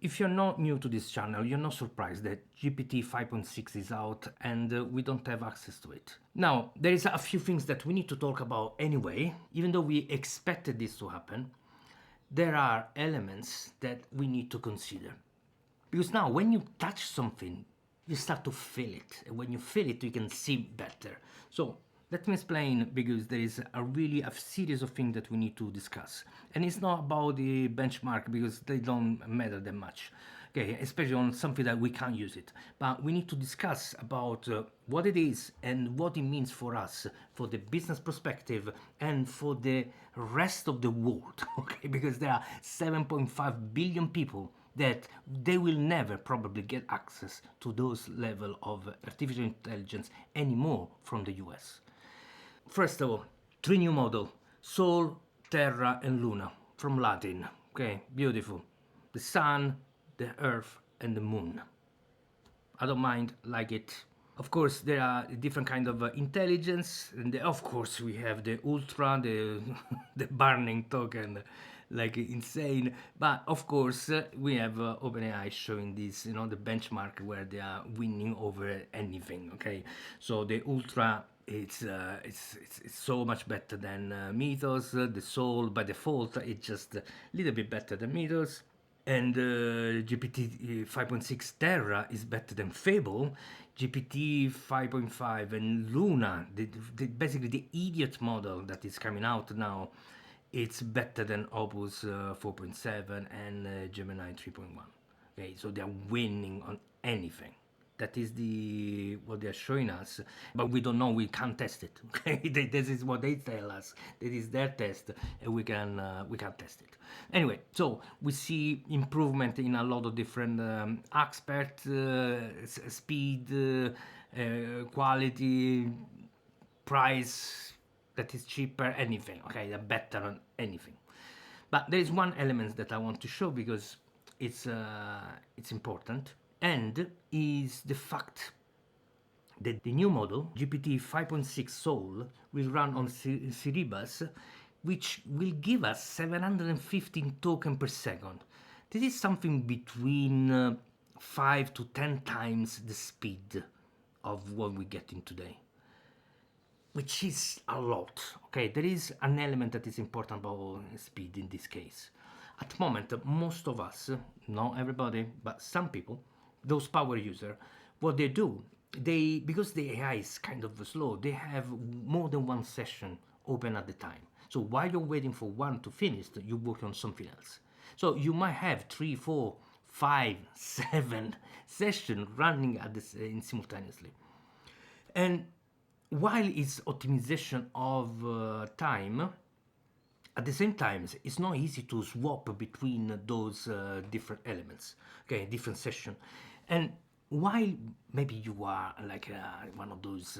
If you're not new to this channel, you're not surprised that GPT 5.6 is out and we don't have access to it. Now, there is a few things that we need to talk about anyway. Even though we expected this to happen, there are elements that we need to consider. Because now, when you touch something, you start to feel it. And when you feel it, you can see better. So, let me explain, because there is a series of things that we need to discuss. And it's not about the benchmark, because they don't matter that much. Okay, especially on something that we can't use it. But we need to discuss about what it is and what it means for us, for the business perspective and for the rest of the world. Okay, because there are 7.5 billion people that they will never probably get access to those level of artificial intelligence anymore from the US. First of all, three new model: Sol, Terra and Luna, from Latin. Okay, beautiful. The sun, the earth and the moon. I don't mind, like it. Of course, there are different kind of intelligence, and of course we have the ultra, the the burning token, like insane. But of course, we have OpenAI showing this, the benchmark where they are winning over anything. Okay, so the ultra, it's so much better than Mythos. The Soul by default, it's just a little bit better than Mythos. And GPT 5.6 Terra is better than Fable. GPT 5.5 and Luna, basically the idiot model that is coming out now, it's better than Opus 4.7 and Gemini 3.1. Okay, so they are winning on anything. That is what they are showing us, but we don't know. We can't test it. Okay, this is what they tell us. That is their test, and we can't test it. Anyway, so we see improvement in a lot of different aspects: speed, quality, price. That is cheaper. Anything. Okay, they're better on anything. But there is one element that I want to show because it's important, and is the fact that the new model, GPT 5.6 Soul, will run on Cerebus, which will give us 715 tokens per second. This is something between 5 to 10 times the speed of what we're getting today, which is a lot. Okay, there is an element that is important about speed in this case. At the moment, most of us, not everybody, but some people, those power users, what they do, because the AI is kind of slow, they have more than one session open at the time. So while you're waiting for one to finish, you work on something else. So you might have 3, 4, 5, 7 sessions running in simultaneously. And while it's optimization of time, at the same time, it's not easy to swap between those different elements, okay, different session. And while maybe you are like one of those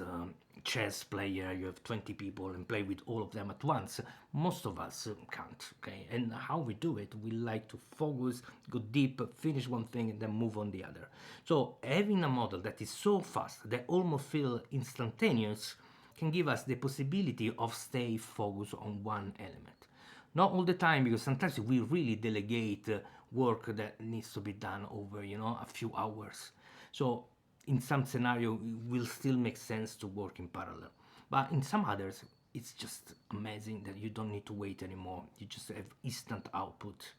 chess player, you have 20 people and play with all of them at once, most of us can't, okay? And how we do it, we like to focus, go deep, finish one thing and then move on the other. So having a model that is so fast, that almost feel instantaneous, can give us the possibility of stay focused on one element. Not all the time, because sometimes we really delegate work that needs to be done over, a few hours. So in some scenario, it will still make sense to work in parallel. But in some others, it's just amazing that you don't need to wait anymore. You just have instant output.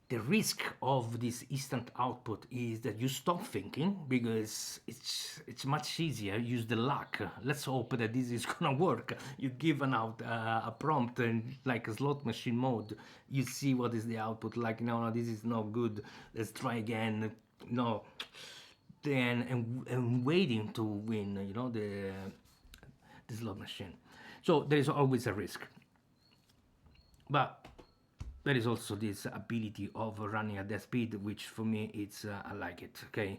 The risk of this instant output is that you stop thinking, because it's much easier. Use the luck. Let's hope that this is gonna work. You give out a prompt and like a slot machine mode. You see what is the output. Like, no, this is not good. Let's try again. No, then and waiting to win. The slot machine. So there is always a risk. But there is also this ability of running at that speed, which for me, I like it. Okay,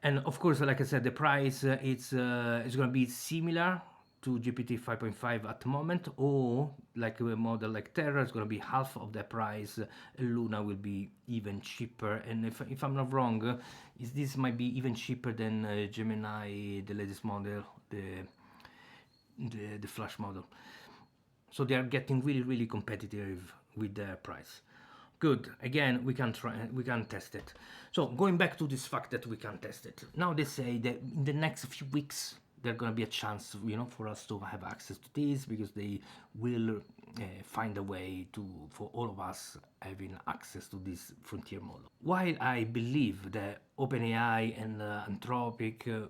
and of course, like I said, the price it's going to be similar to GPT 5.5 at the moment, or like a model like Terra is going to be half of the price. Luna will be even cheaper, and if I'm not wrong, this might be even cheaper than Gemini, the latest model, the Flash model. So they are getting really, really competitive with their price. Good. Again, we can try. We can test it. So going back to this fact that we can test it. Now they say that in the next few weeks there's gonna be a chance, for us to have access to this because they will find a way to for all of us having access to this frontier model. While I believe that OpenAI and Anthropic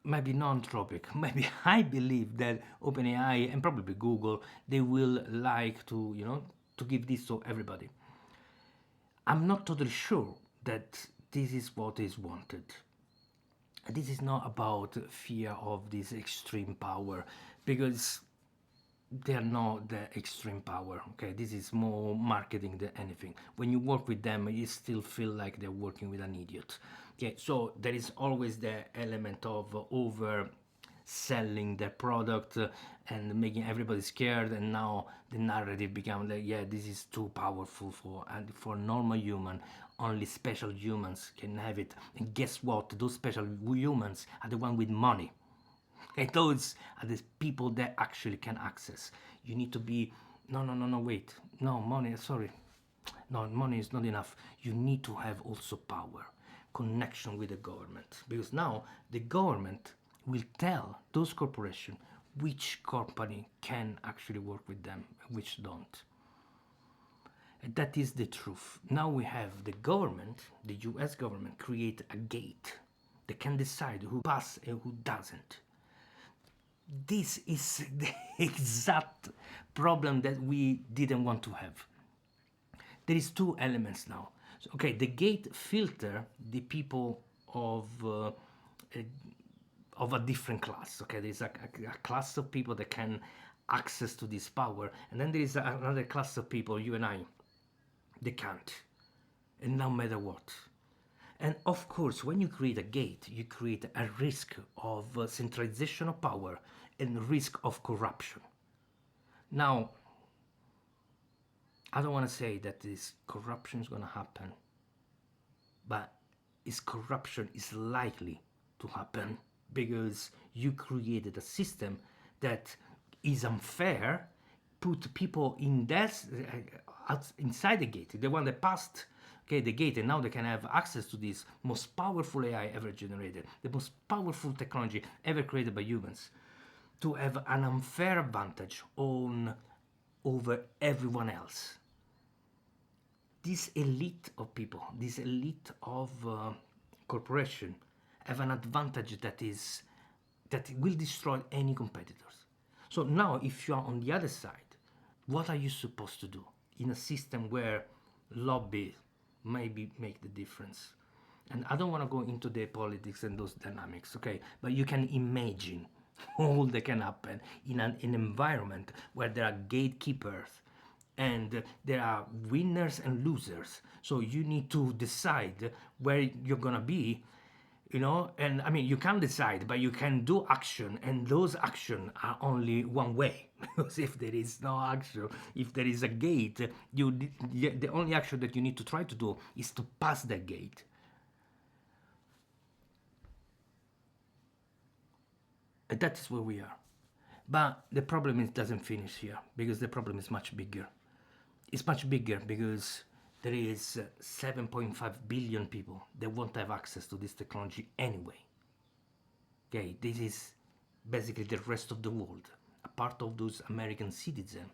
maybe non-tropic. Maybe I believe that OpenAI and probably Google they will like to to give this to everybody. I'm not totally sure that this is what is wanted. This is not about fear of this extreme power because they are not the extreme power. Okay, this is more marketing than anything. When you work with them, you still feel like they're working with an idiot. Okay, so there is always the element of over selling their product and making everybody scared, and now the narrative become like, yeah, this is too powerful for normal human. Only special humans can have it, and guess what, those special humans are the one with money. And those are the people that actually can access. You need to be, no, no, no, no, wait. No, money, sorry. No, money is not enough. You need to have also power, connection with the government. Because now the government will tell those corporations which company can actually work with them and which don't. And that is the truth. Now we have the government, the US government, create a gate that can decide who pass and who doesn't. This is the exact problem that we didn't want to have. There is two elements now. So, okay, the gate filter the people of a different class. Okay, there's a class of people that can access to this power, and then there is another class of people, you and I, they can't, and no matter what. And of course, when you create a gate, you create a risk of centralization of power and risk of corruption. Now, I don't want to say that this corruption is going to happen, but is corruption is likely to happen because you created a system that is unfair, put people in that inside the gate, the one that passed the gate, and now they can have access to this most powerful AI ever generated, the most powerful technology ever created by humans, to have an unfair advantage over everyone else. This elite of people, this elite of corporation, have an advantage that will destroy any competitors. So now, if you are on the other side, what are you supposed to do in a system where lobby maybe make the difference? And I don't want to go into the politics and those dynamics, okay? But you can imagine all that can happen in an environment where there are gatekeepers and there are winners and losers. So you need to decide where you're gonna be, and I mean, you can decide, but you can do action, and those action are only one way. Because if there is no action, if there is a gate, the only action that you need to try to do is to pass that gate. And that is where we are. But the problem is doesn't finish here, because the problem is much bigger. It's much bigger because there is 7.5 billion people that won't have access to this technology anyway. Okay, this is basically the rest of the world, a part of those American citizens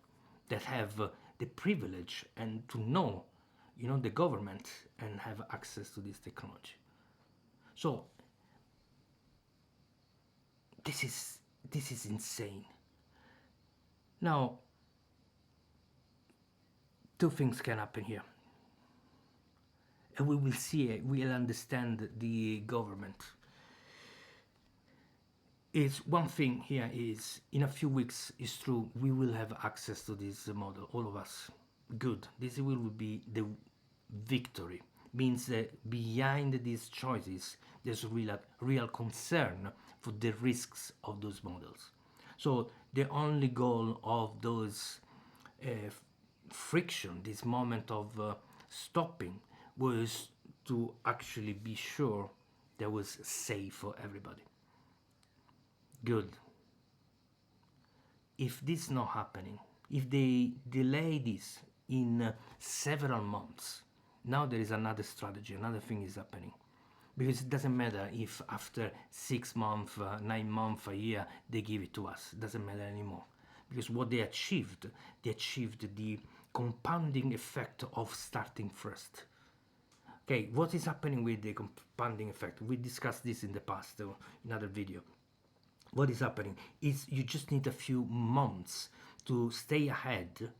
that have the privilege and to know, the government and have access to this technology. So this is insane. Now, two things can happen here. And we will see it, we'll understand the government. Is one thing here is, in a few weeks, it's true, we will have access to this model, all of us. Good. This will be the victory. Means that behind these choices, there's real concern for the risks of those models. So the only goal of those friction, this moment of stopping, was to actually be sure that was safe for everybody. Good. If this is not happening, if they delay this in several months. Now there is another strategy, another thing is happening. Because it doesn't matter if after 6 months, 9 months, a year, they give it to us. It doesn't matter anymore. Because what they achieved the compounding effect of starting first. Okay, what is happening with the compounding effect? We discussed this in the past, in another video. What is happening is you just need a few months to stay ahead,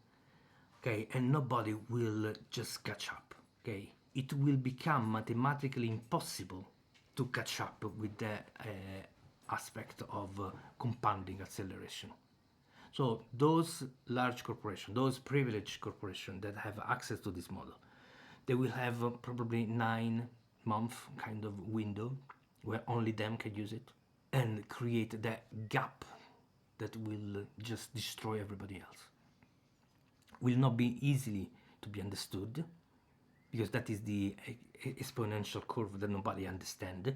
okay, and nobody will just catch up, okay. It will become mathematically impossible to catch up with the aspect of compounding acceleration. So those large corporations, those privileged corporations that have access to this model, they will have probably 9 month kind of window where only them can use it and create that gap that will just destroy everybody else. Will not be easily to be understood because that is the exponential curve that nobody understands,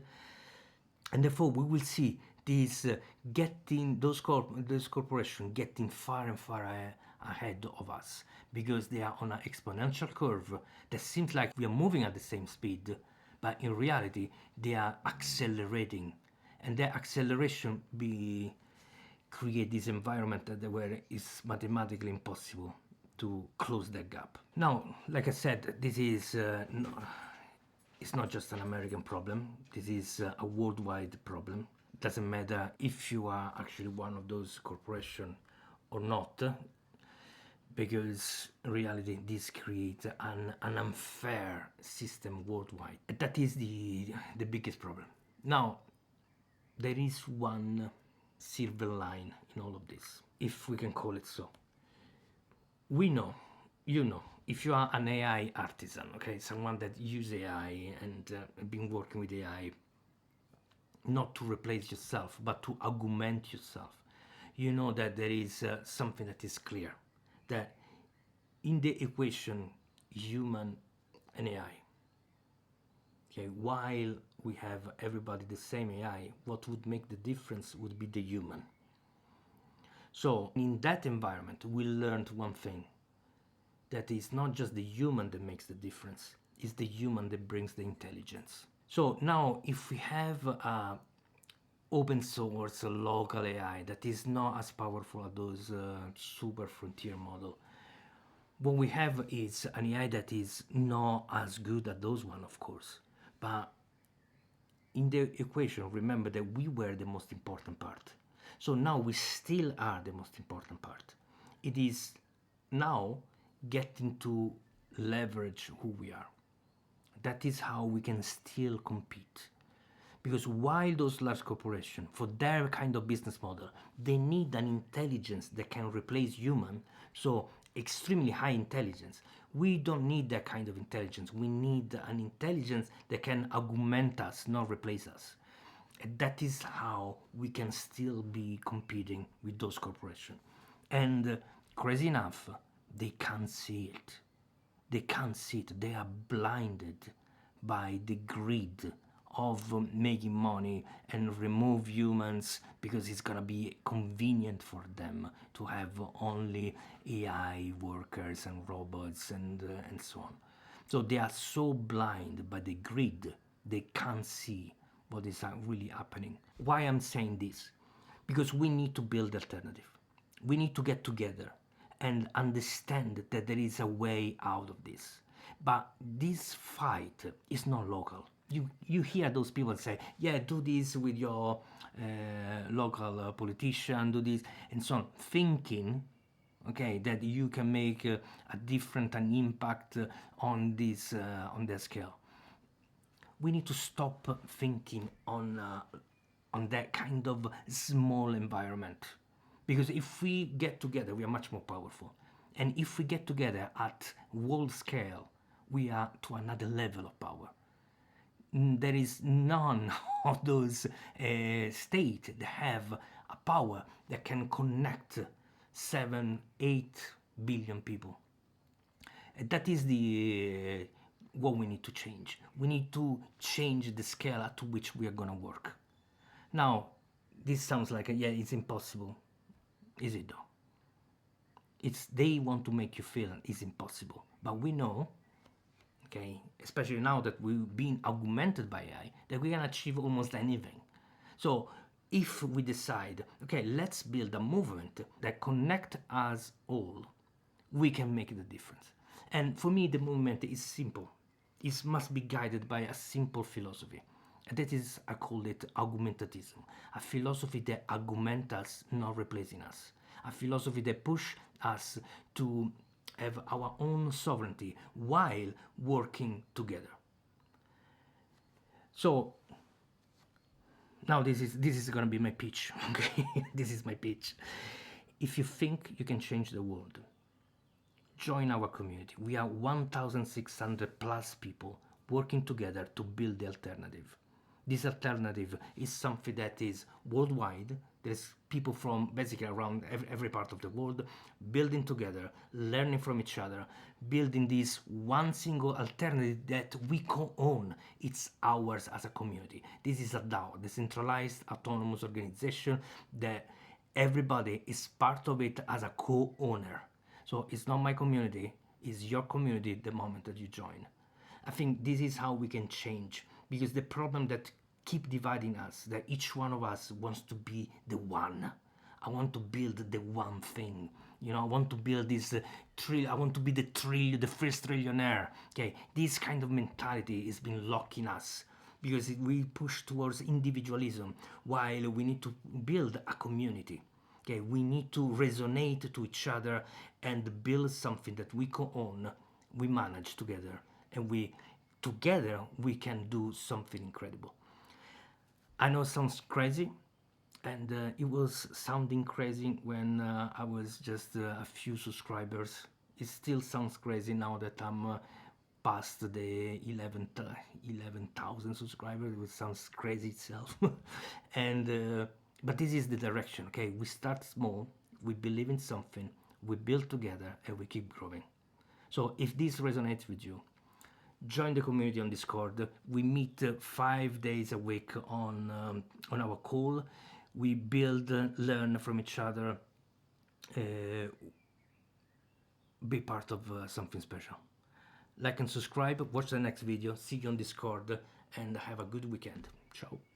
and therefore we will see these getting those corporations getting far and far ahead of us because they are on an exponential curve that seems like we are moving at the same speed, but in reality they are accelerating, and that acceleration create this environment where it's mathematically impossible to close that gap. Now, like I said, this is it's not just an American problem. This is a worldwide problem. It doesn't matter if you are actually one of those corporations or not, because in reality this creates an unfair system worldwide. That is the biggest problem. Now, there is one silver line in all of this, if we can call it so. We know, you know, if you are an AI artisan, okay, someone that uses AI and been working with AI, not to replace yourself, but to augment yourself, you know that there is something that is clear, that in the equation human and AI, okay, while we have everybody the same AI, what would make the difference would be the human. So in that environment, we learned one thing, that is not just the human that makes the difference, it's the human that brings the intelligence. So now if we have open source local AI that is not as powerful as those super frontier model, what we have is an AI that is not as good as those one, of course, but in the equation, remember that we were the most important part. So now we still are the most important part. It is now getting to leverage who we are. That is how we can still compete. Because while those large corporations, for their kind of business model, they need an intelligence that can replace human, so extremely high intelligence. We don't need that kind of intelligence. We need an intelligence that can augment us, not replace us. And that is how we can still be competing with those corporations. And crazy enough, they can't see it. They can't see it. They are blinded by the greed of making money and remove humans because it's gonna be convenient for them to have only AI workers and robots and so on. So they are so blind by the greed, they can't see what is really happening. Why I'm saying this? Because we need to build alternative. We need to get together and understand that there is a way out of this. But this fight is not local. You hear those people say, yeah, do this with your local politician, do this, and so on, thinking, okay, that you can make a different an impact on this on that scale. We need to stop thinking on that kind of small environment, because if we get together, we are much more powerful, and if we get together at world scale, we are to another level of power. There is none of those states that have a power that can connect 7-8 billion people. And that is the what we need to change. We need to change the scale at which we are going to work. Now, this sounds like yeah, it's impossible. Is it though? It's they want to make you feel it's impossible. But we know, okay, especially now that we've been augmented by AI, that we can achieve almost anything. So if we decide, okay, let's build a movement that connect us all, we can make the difference. And for me, the movement is simple. It must be guided by a simple philosophy. And that is, I call it augmentatism. A philosophy that augments us, not replacing us. A philosophy that push us to have our own sovereignty while working together. So now this is gonna be my pitch. Okay, this is my pitch. If you think you can change the world, join our community. We are 1,600 plus people working together to build the alternative. This alternative is something that is worldwide. There's people from basically around every part of the world building together, learning from each other, building this one single alternative that we co-own. It's ours as a community. This is a DAO, decentralized autonomous organization, that everybody is part of it as a co-owner. So it's not my community, it's your community the moment that you join. I think this is how we can change, because the problem that keep dividing us, that each one of us wants to be the one. I want to build the one thing. You know, I want to build this I want to be the first trillionaire. Okay, this kind of mentality has been locking us because we push towards individualism while we need to build a community. Okay, we need to resonate to each other and build something that we co-own, we manage together, and we together we can do something incredible. I know it sounds crazy, and it was sounding crazy when I was just a few subscribers. It still sounds crazy now that I'm past the 11,000 subscribers. It sounds crazy itself. And but this is the direction. Okay, we start small, we believe in something, we build together, and we keep growing. So if this resonates with you, join the community on Discord. We meet 5 days a week on our call. We build, learn from each other, uh, be part of something special. Like and subscribe, watch the next video, see you on Discord, and have a good weekend. Ciao.